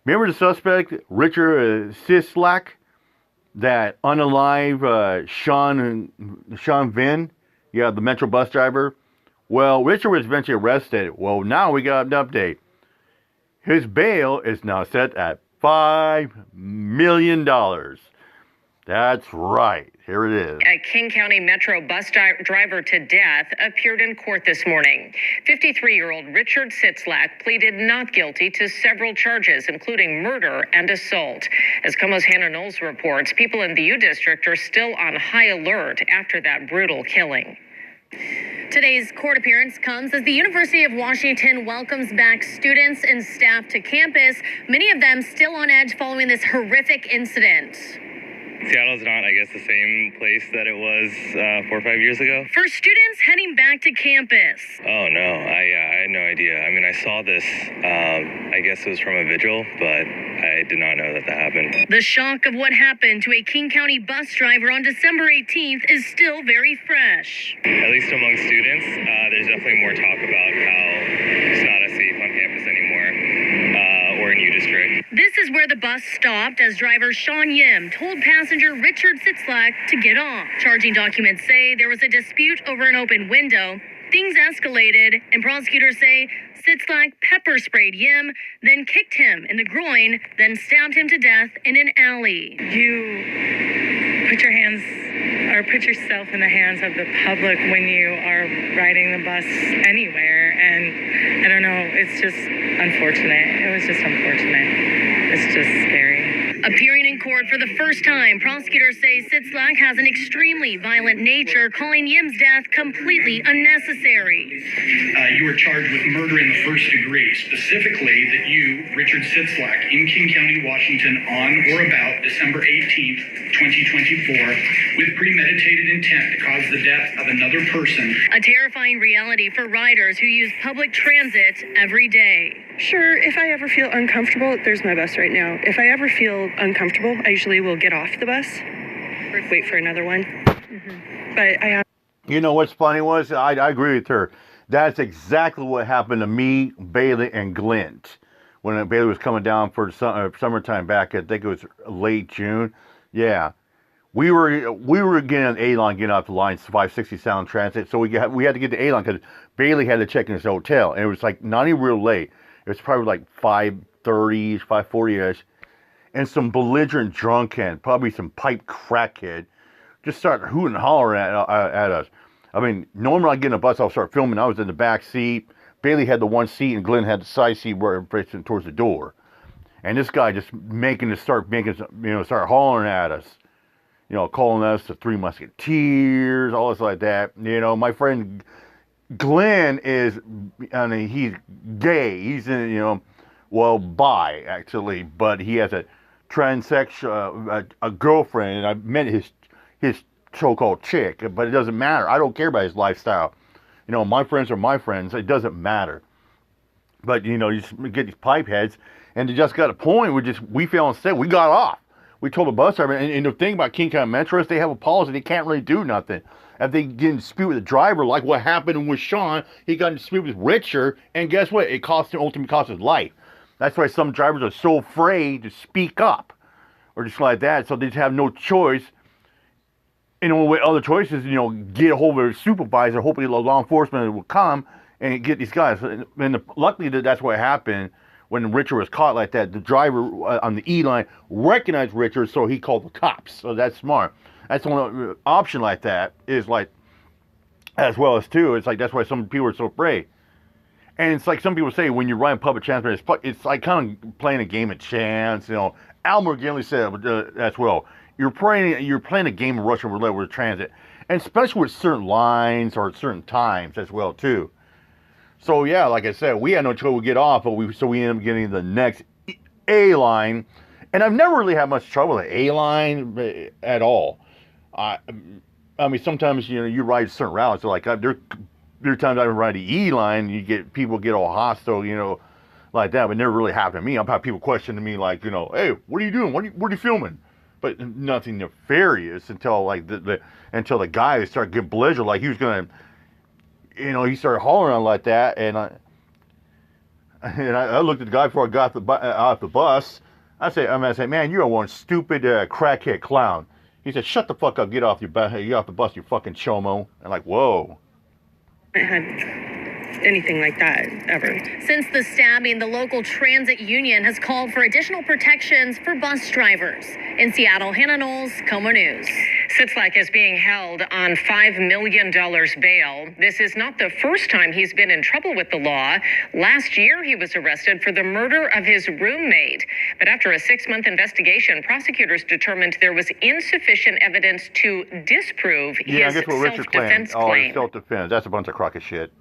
Remember the suspect, Richard Sislak, that unalive Shawn Vin? Yeah, the Metro bus driver. Well, Richard was eventually arrested. Well, now we got an update. His bail is now set at $5 million. That's right. Here it is. A King County Metro bus driver to death appeared in court this morning. 53-year-old Richard Sitzlak pleaded not guilty to several charges, including murder and assault. As KOMO's Hannah Knowles reports, people in the U District are still on high alert after that brutal killing. Today's court appearance comes as the University of Washington welcomes back students and staff to campus, many of them still on edge following this horrific incident. Seattle's not, I guess, the same place that it was 4 or 5 years ago. For students heading back to campus. Oh, no. I had no idea. I mean, I saw this, I guess it was from a vigil, but I did not know that happened. The shock of what happened to a King County bus driver on December 18th is still very fresh. At least among students, there's definitely more talk about how it's not as safe on campus anymore, or in U District. This is where the bus stopped as driver Shawn told passenger Richard Sitzlak to get off. Charging documents say there was a dispute over an open window. Things escalated, and prosecutors say Sitzlak pepper sprayed Yim, then kicked him in the groin, then stabbed him to death in an alley. You put your hands or put yourself in the hands of the public when you are riding the bus anywhere, and I don't know, it's just unfortunate. It was just unfortunate. It's just scary. Appearing in court for the first time, prosecutors say Sitzlak has an extremely violent nature, calling Yim's death completely unnecessary. You were charged with murder in the first degree, specifically that you, Richard Sitzlak, in King County, Washington, on or about December 18th, 2024, with premeditated intent to cause the death of another person. A terrifying reality for riders who use public transit every day. Sure, if I ever feel uncomfortable, there's my bus right now. If I ever feel uncomfortable, I usually will get off the bus, wait for another one. But I have. You know what's funny was, I agree with her. That's exactly what happened to me, Bailey, and Glint. When Bailey was coming down for summertime back, I think it was late June. Yeah. We were getting an A-line, getting off the line, 560 Sound Transit. So we had to get the A-line because Bailey had to check in his hotel. And it was like not even real late. It was probably like 5:30, 5:40-ish. And some belligerent drunken, probably some pipe crackhead, just started hooting and hollering at us. I mean, normally I get in a bus, I'll start filming. I was in the back seat. Bailey had the one seat, and Glenn had the side seat where facing towards the door. And this guy just start hollering at us. You know, calling us the Three Musketeers, all this like that. You know, my friend Glenn he's gay. He's bi actually, but he has a transsexual a girlfriend, and I met his so-called chick. But it doesn't matter. I don't care about his lifestyle. You know, my friends are my friends. It doesn't matter. But you know, you just get these pipe heads, and it just got a point. We fell instead. We got off. We told the bus driver, and the thing about King County Metro is they have a policy. They can't really do nothing. If they get in dispute with the driver, like what happened with Shawn, he got in dispute with Richard, and guess what? It ultimately cost his life. That's why some drivers are so afraid to speak up, or just like that. So they just have no choice. And the only way other choices, get a hold of a supervisor. Hopefully, law enforcement will come and get these guys. And luckily, that's what happened. When Richard was caught like that, the driver on the E-line recognized Richard, so he called the cops. So that's smart. That's the only option like that is like, as well as too, it's like that's why some people are so afraid. And it's like some people say when you're riding public transport, it's like kind of playing a game of chance. Al Morganley said as well. You're playing a game of Russian roulette with transit, and especially with certain lines or certain times as well too. So yeah, like I said, we had no choice to get off, but we ended up getting the next A line, and I've never really had much trouble with the A line at all. I mean, sometimes you ride certain routes. So like there are times I ride the E line, people get all hostile, like that, but never really happened to me. I've had people questioning me like, hey, what are you doing? What are you filming? But nothing nefarious until like until the guy started getting belligerent, like he was gonna. He started hollering on like that, and And I looked at the guy before I got off the bus. I said, man, you're one stupid crackhead clown. He said, shut the fuck up, get off the bus, you fucking chomo. I'm like, whoa. I had anything like that ever. Since the stabbing, the local transit union has called for additional protections for bus drivers. In Seattle, Hannah Knowles, KOMO News. Sitzlak is being held on $5 million bail. This is not the first time he's been in trouble with the law. Last year, he was arrested for the murder of his roommate. But after a 6-month investigation, prosecutors determined there was insufficient evidence to disprove his Yeah, I guess what Richard claimed. self-defense claim. Self-defense. That's a bunch of crock of shit.